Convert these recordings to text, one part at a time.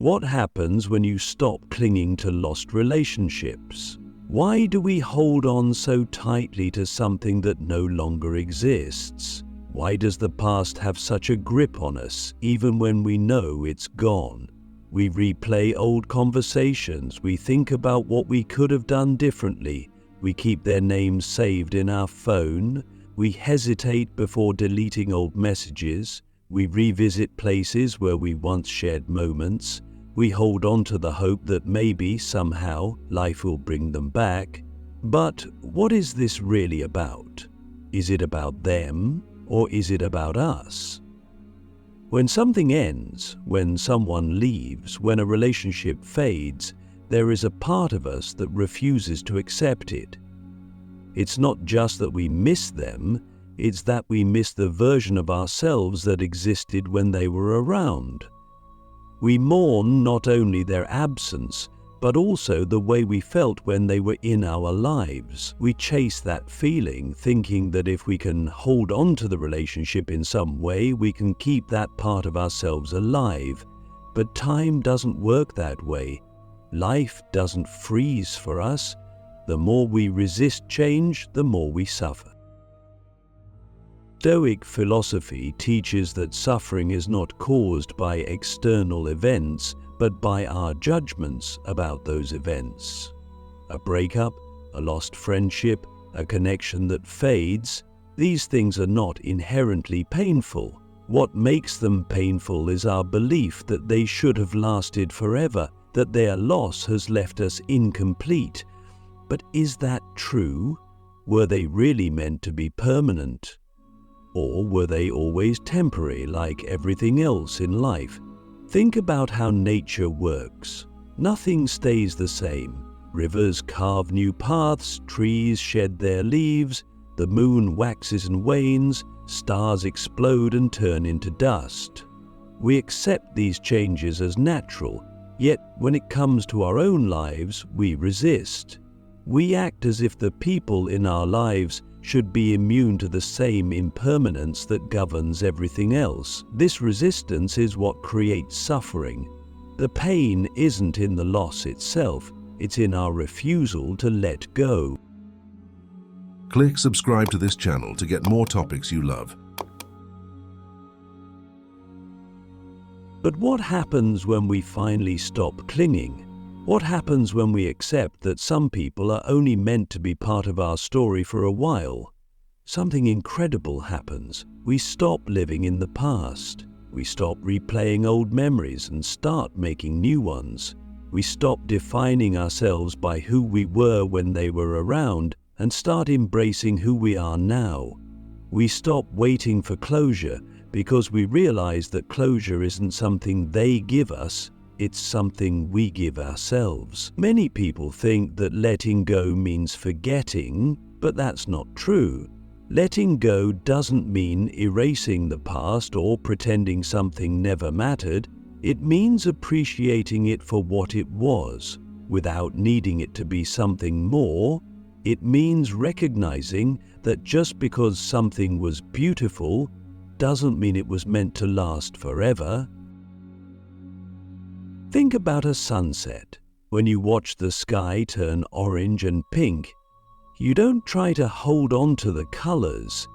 What happens when you stop clinging to lost relationships? Why do we hold on so tightly to something that no longer exists? Why does the past have such a grip on us, even when we know it's gone? We replay old conversations, we think about what we could have done differently, we keep their names saved in our phone, we hesitate before deleting old messages, we revisit places where we once shared moments, we hold on to the hope that maybe, somehow, life will bring them back. But what is this really about? Is it about them, or is it about us? When something ends, when someone leaves, when a relationship fades, there is a part of us that refuses to accept it. It's not just that we miss them, it's that we miss the version of ourselves that existed when they were around. We mourn not only their absence, but also the way we felt when they were in our lives. We chase that feeling, thinking that if we can hold on to the relationship in some way, we can keep that part of ourselves alive. But time doesn't work that way. Life doesn't freeze for us. The more we resist change, the more we suffer. Stoic philosophy teaches that suffering is not caused by external events, but by our judgments about those events. A breakup, a lost friendship, a connection that fades, these things are not inherently painful. What makes them painful is our belief that they should have lasted forever, that their loss has left us incomplete. But is that true? Were they really meant to be permanent? Or were they always temporary, like everything else in life? Think about how nature works. Nothing stays the same. Rivers carve new paths, trees shed their leaves, the moon waxes and wanes, stars explode and turn into dust. We accept these changes as natural, yet when it comes to our own lives, we resist. We act as if the people in our lives should be immune to the same impermanence that governs everything else. This resistance is what creates suffering. The pain isn't in the loss itself, it's in our refusal to let go. Click subscribe to this channel to get more topics you love. But what happens when we finally stop clinging? What happens when we accept that some people are only meant to be part of our story for a while? Something incredible happens. We stop living in the past. We stop replaying old memories and start making new ones. We stop defining ourselves by who we were when they were around and start embracing who we are now. We stop waiting for closure because we realize that closure isn't something they give us, it's something we give ourselves. Many people think that letting go means forgetting, but that's not true. Letting go doesn't mean erasing the past or pretending something never mattered. It means appreciating it for what it was, without needing it to be something more. It means recognizing that just because something was beautiful doesn't mean it was meant to last forever. Think about a sunset. When you watch the sky turn orange and pink, you don't try to hold on to the colors.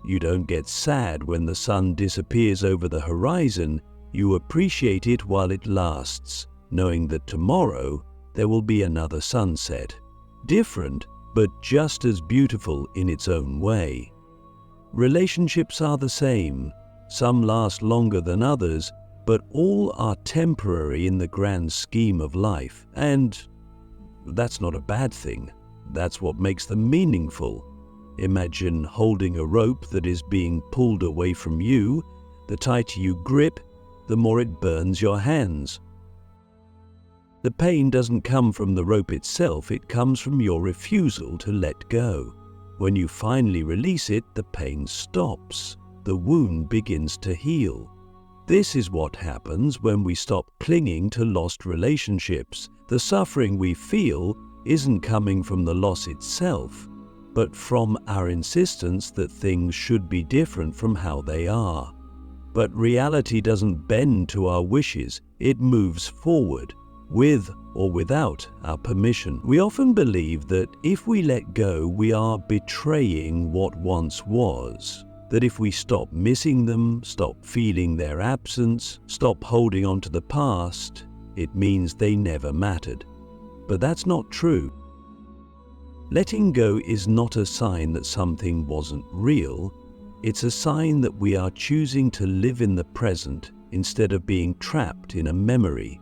You don't get sad when the sun disappears over the horizon. You appreciate it while it lasts, knowing that tomorrow there will be another sunset. Different, but just as beautiful in its own way. Relationships are the same. Some last longer than others, but all are temporary in the grand scheme of life. And that's not a bad thing. That's what makes them meaningful. Imagine holding a rope that is being pulled away from you. The tighter you grip, the more it burns your hands. The pain doesn't come from the rope itself, it comes from your refusal to let go. When you finally release it, the pain stops. The wound begins to heal. This is what happens when we stop clinging to lost relationships. The suffering we feel isn't coming from the loss itself, but from our insistence that things should be different from how they are. But reality doesn't bend to our wishes, it moves forward, with or without our permission. We often believe that if we let go, we are betraying what once was. That if we stop missing them, stop feeling their absence, stop holding on to the past, it means they never mattered. But that's not true. Letting go is not a sign that something wasn't real. It's a sign that we are choosing to live in the present instead of being trapped in a memory.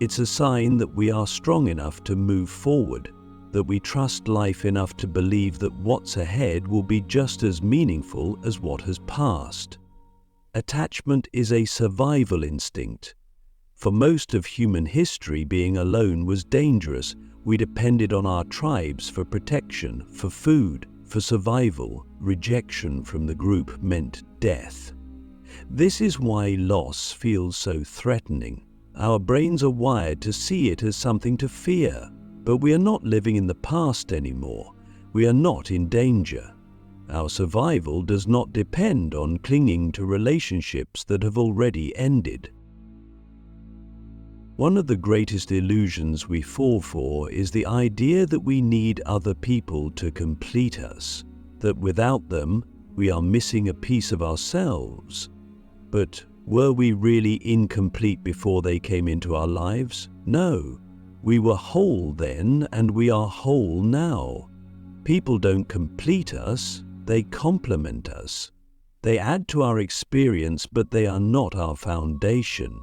It's a sign that we are strong enough to move forward, that we trust life enough to believe that what's ahead will be just as meaningful as what has passed. Attachment is a survival instinct. For most of human history, being alone was dangerous. We depended on our tribes for protection, for food, for survival. Rejection from the group meant death. This is why loss feels so threatening. Our brains are wired to see it as something to fear. But we are not living in the past anymore. We are not in danger. Our survival does not depend on clinging to relationships that have already ended. One of the greatest illusions we fall for is the idea that we need other people to complete us, that without them, we are missing a piece of ourselves. But were we really incomplete before they came into our lives? No. We were whole then, and we are whole now. People don't complete us, they complement us. They add to our experience, but they are not our foundation.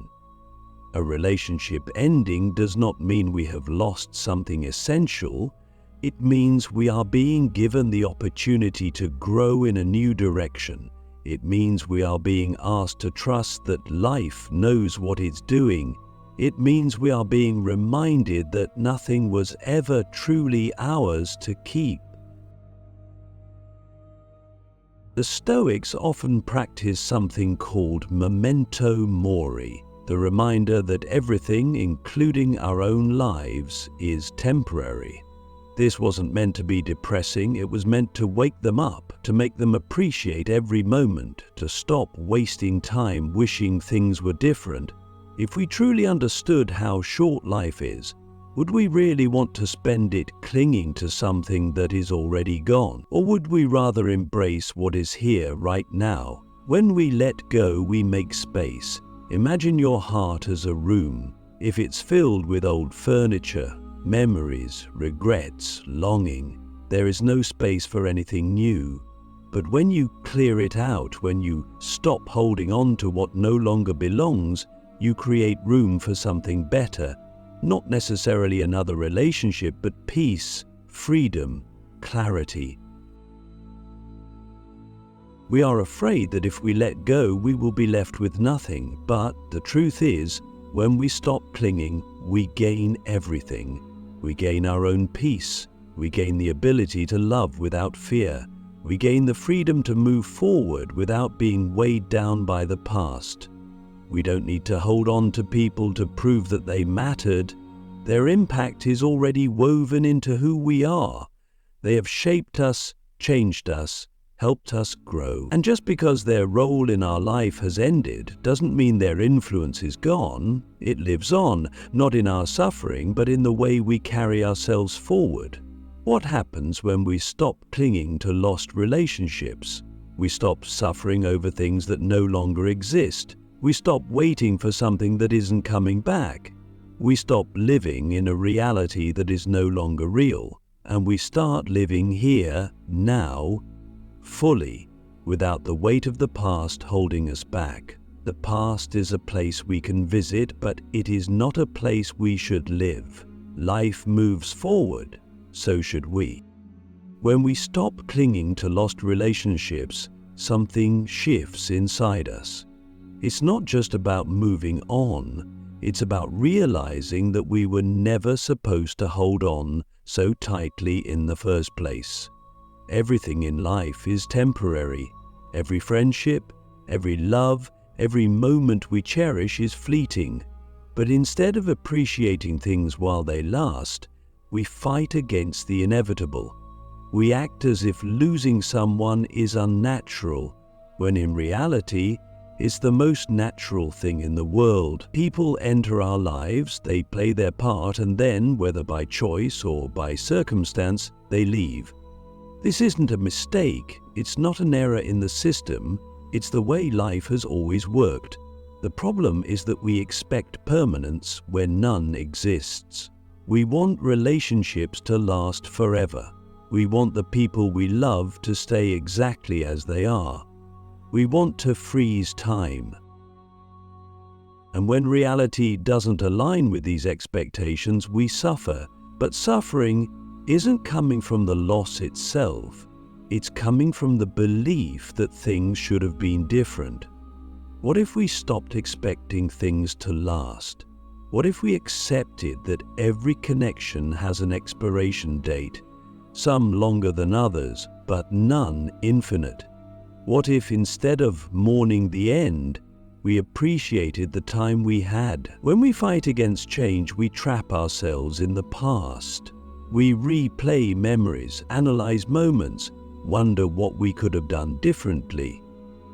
A relationship ending does not mean we have lost something essential. It means we are being given the opportunity to grow in a new direction. It means we are being asked to trust that life knows what it's doing. It means we are being reminded that nothing was ever truly ours to keep. The Stoics often practice something called memento mori, the reminder that everything, including our own lives, is temporary. This wasn't meant to be depressing, it was meant to wake them up, to make them appreciate every moment, to stop wasting time wishing things were different. If we truly understood how short life is, would we really want to spend it clinging to something that is already gone? Or would we rather embrace what is here right now? When we let go, we make space. Imagine your heart as a room. If it's filled with old furniture, memories, regrets, longing, there is no space for anything new. But when you clear it out, when you stop holding on to what no longer belongs, you create room for something better. Not necessarily another relationship, but peace, freedom, clarity. We are afraid that if we let go, we will be left with nothing. But the truth is, when we stop clinging, we gain everything. We gain our own peace. We gain the ability to love without fear. We gain the freedom to move forward without being weighed down by the past. We don't need to hold on to people to prove that they mattered. Their impact is already woven into who we are. They have shaped us, changed us, helped us grow. And just because their role in our life has ended doesn't mean their influence is gone. It lives on, not in our suffering, but in the way we carry ourselves forward. What happens when we stop clinging to lost relationships? We stop suffering over things that no longer exist. We stop waiting for something that isn't coming back. We stop living in a reality that is no longer real. And we start living here, now, fully, without the weight of the past holding us back. The past is a place we can visit, but it is not a place we should live. Life moves forward, so should we. When we stop clinging to lost relationships, something shifts inside us. It's not just about moving on, it's about realizing that we were never supposed to hold on so tightly in the first place. Everything in life is temporary. Every friendship, every love, every moment we cherish is fleeting. But instead of appreciating things while they last, we fight against the inevitable. We act as if losing someone is unnatural, when in reality, It's the most natural thing in the world. People enter our lives, they play their part, and then, whether by choice or by circumstance, they leave. This isn't a mistake, it's not an error in the system, it's the way life has always worked. The problem is that we expect permanence where none exists. We want relationships to last forever. We want the people we love to stay exactly as they are. We want to freeze time. And when reality doesn't align with these expectations, we suffer. But suffering isn't coming from the loss itself. It's coming from the belief that things should have been different. What if we stopped expecting things to last? What if we accepted that every connection has an expiration date, some longer than others, but none infinite? What if instead of mourning the end, we appreciated the time we had? When we fight against change, we trap ourselves in the past. We replay memories, analyze moments, wonder what we could have done differently.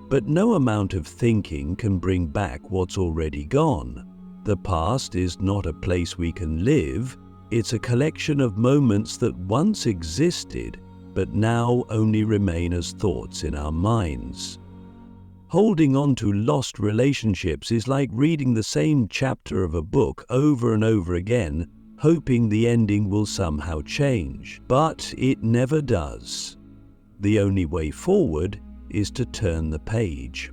But no amount of thinking can bring back what's already gone. The past is not a place we can live. It's a collection of moments that once existed, but now only remain as thoughts in our minds. Holding on to lost relationships is like reading the same chapter of a book over and over again, hoping the ending will somehow change. But it never does. The only way forward is to turn the page.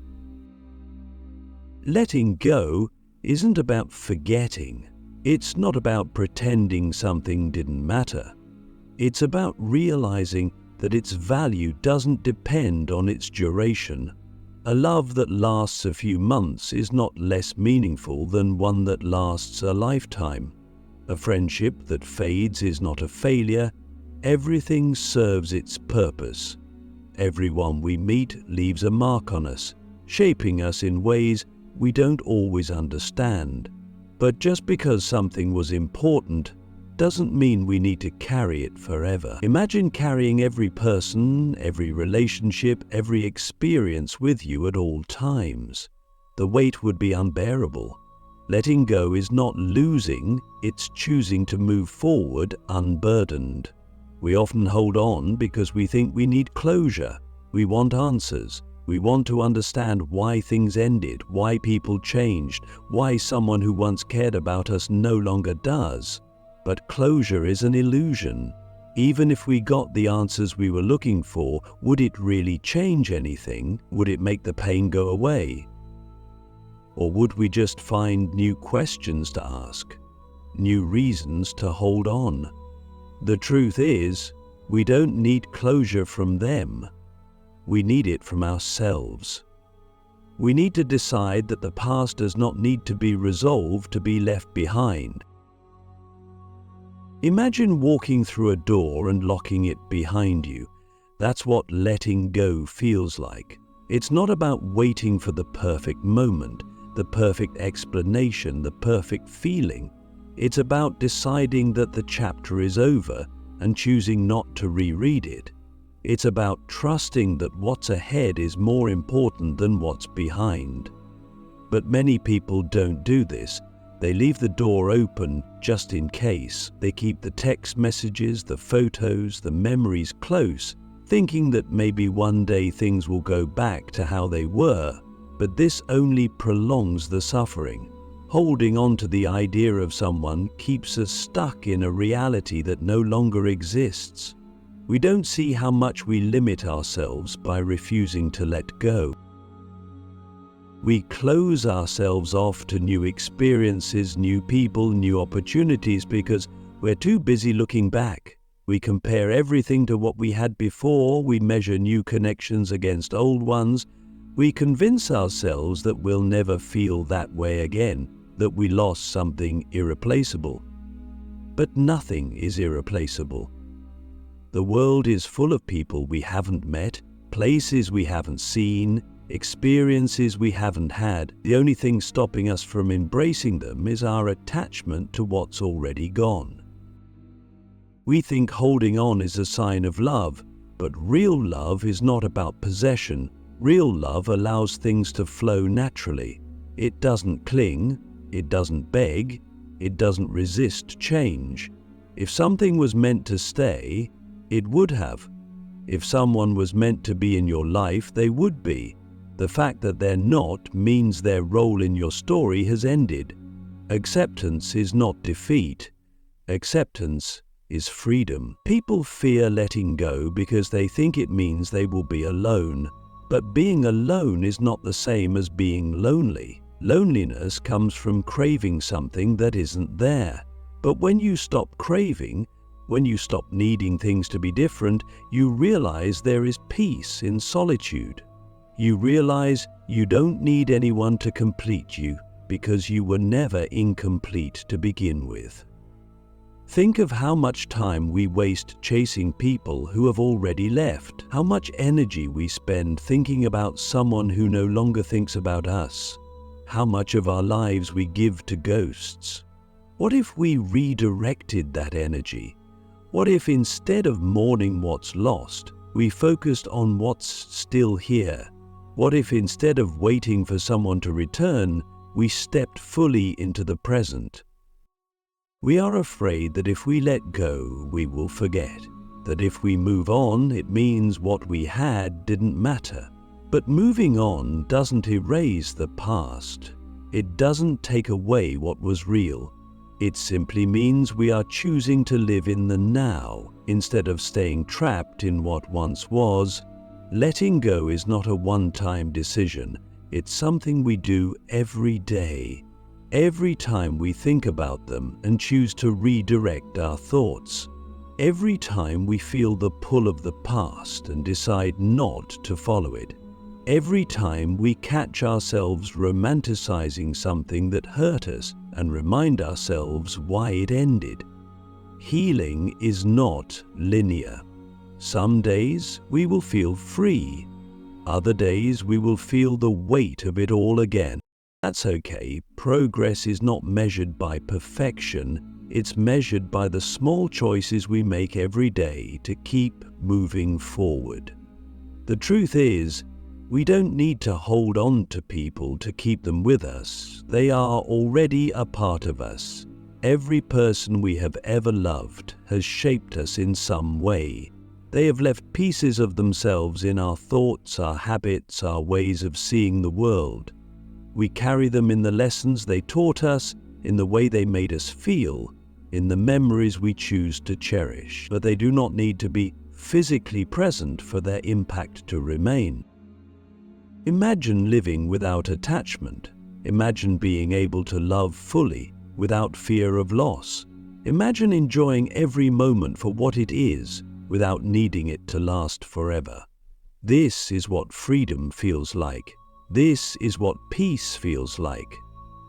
Letting go isn't about forgetting. It's not about pretending something didn't matter. It's about realizing that its value doesn't depend on its duration. A love that lasts a few months is not less meaningful than one that lasts a lifetime. A friendship that fades is not a failure. Everything serves its purpose. Everyone we meet leaves a mark on us, shaping us in ways we don't always understand. But just because something was important doesn't mean we need to carry it forever. Imagine carrying every person, every relationship, every experience with you at all times. The weight would be unbearable. Letting go is not losing, it's choosing to move forward unburdened. We often hold on because we think we need closure. We want answers. We want to understand why things ended, why people changed, why someone who once cared about us no longer does. But closure is an illusion. Even if we got the answers we were looking for, would it really change anything? Would it make the pain go away? Or would we just find new questions to ask, new reasons to hold on? The truth is, we don't need closure from them. We need it from ourselves. We need to decide that the past does not need to be resolved to be left behind. Imagine walking through a door and locking it behind you. That's what letting go feels like. It's not about waiting for the perfect moment, the perfect explanation, the perfect feeling. It's about deciding that the chapter is over and choosing not to reread it. It's about trusting that what's ahead is more important than what's behind. But many people don't do this. They leave the door open just in case. They keep the text messages, the photos, the memories close, thinking that maybe one day things will go back to how they were. But this only prolongs the suffering. Holding on to the idea of someone keeps us stuck in a reality that no longer exists. We don't see how much we limit ourselves by refusing to let go. We close ourselves off to new experiences, new people, new opportunities because we're too busy looking back. We compare everything to what we had before, we measure new connections against old ones. We convince ourselves that we'll never feel that way again, that we lost something irreplaceable. But nothing is irreplaceable. The world is full of people we haven't met, places we haven't seen, experiences we haven't had. The only thing stopping us from embracing them is our attachment to what's already gone. We think holding on is a sign of love, but real love is not about possession. Real love allows things to flow naturally. It doesn't cling, it doesn't beg, it doesn't resist change. If something was meant to stay, it would have. If someone was meant to be in your life, they would be. The fact that they're not means their role in your story has ended. Acceptance is not defeat. Acceptance is freedom. People fear letting go because they think it means they will be alone. But being alone is not the same as being lonely. Loneliness comes from craving something that isn't there. But when you stop craving, when you stop needing things to be different, you realize there is peace in solitude. You realize you don't need anyone to complete you because you were never incomplete to begin with. Think of how much time we waste chasing people who have already left, how much energy we spend thinking about someone who no longer thinks about us, how much of our lives we give to ghosts. What if we redirected that energy? What if instead of mourning what's lost, we focused on what's still here? What if instead of waiting for someone to return, we stepped fully into the present? We are afraid that if we let go, we will forget. That if we move on, it means what we had didn't matter. But moving on doesn't erase the past. It doesn't take away what was real. It simply means we are choosing to live in the now instead of staying trapped in what once was. Letting go is not a one-time decision. It's something we do every day. Every time we think about them and choose to redirect our thoughts. Every time we feel the pull of the past and decide not to follow it. Every time we catch ourselves romanticizing something that hurt us and remind ourselves why it ended. Healing is not linear. Some days we will feel free. Other days we will feel the weight of it all again. That's okay. Progress is not measured by perfection. It's measured by the small choices we make every day to keep moving forward. The truth is, we don't need to hold on to people to keep them with us. They are already a part of us. Every person we have ever loved has shaped us in some way. They have left pieces of themselves in our thoughts, our habits, our ways of seeing the world. We carry them in the lessons they taught us, in the way they made us feel, in the memories we choose to cherish. But they do not need to be physically present for their impact to remain. Imagine living without attachment. Imagine being able to love fully, without fear of loss. Imagine enjoying every moment for what it is, without needing it to last forever. This is what freedom feels like. This is what peace feels like.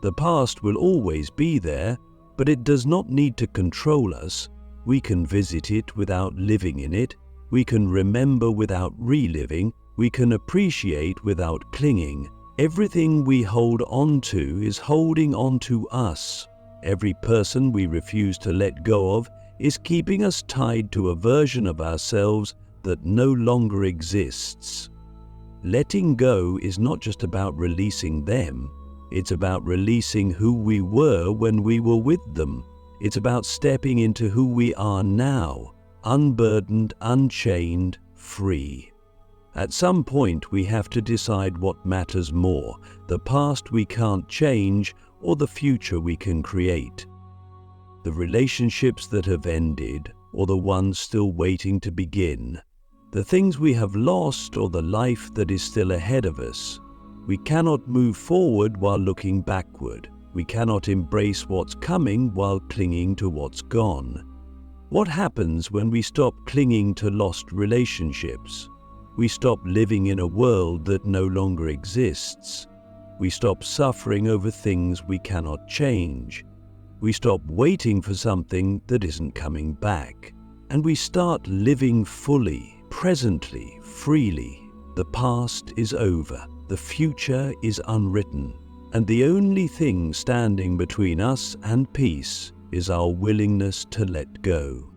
The past will always be there, but it does not need to control us. We can visit it without living in it. We can remember without reliving. We can appreciate without clinging. Everything we hold on to is holding on to us. Every person we refuse to let go of is keeping us tied to a version of ourselves that no longer exists. Letting go is not just about releasing them. It's about releasing who we were when we were with them. It's about stepping into who we are now, unburdened, unchained, free. At some point, we have to decide what matters more, the past we can't change or the future we can create. The relationships that have ended or the ones still waiting to begin. The things we have lost or the life that is still ahead of us. We cannot move forward while looking backward. We cannot embrace what's coming while clinging to what's gone. What happens when we stop clinging to lost relationships? We stop living in a world that no longer exists. We stop suffering over things we cannot change. We stop waiting for something that isn't coming back. And we start living fully, presently, freely. The past is over. The future is unwritten. And the only thing standing between us and peace is our willingness to let go.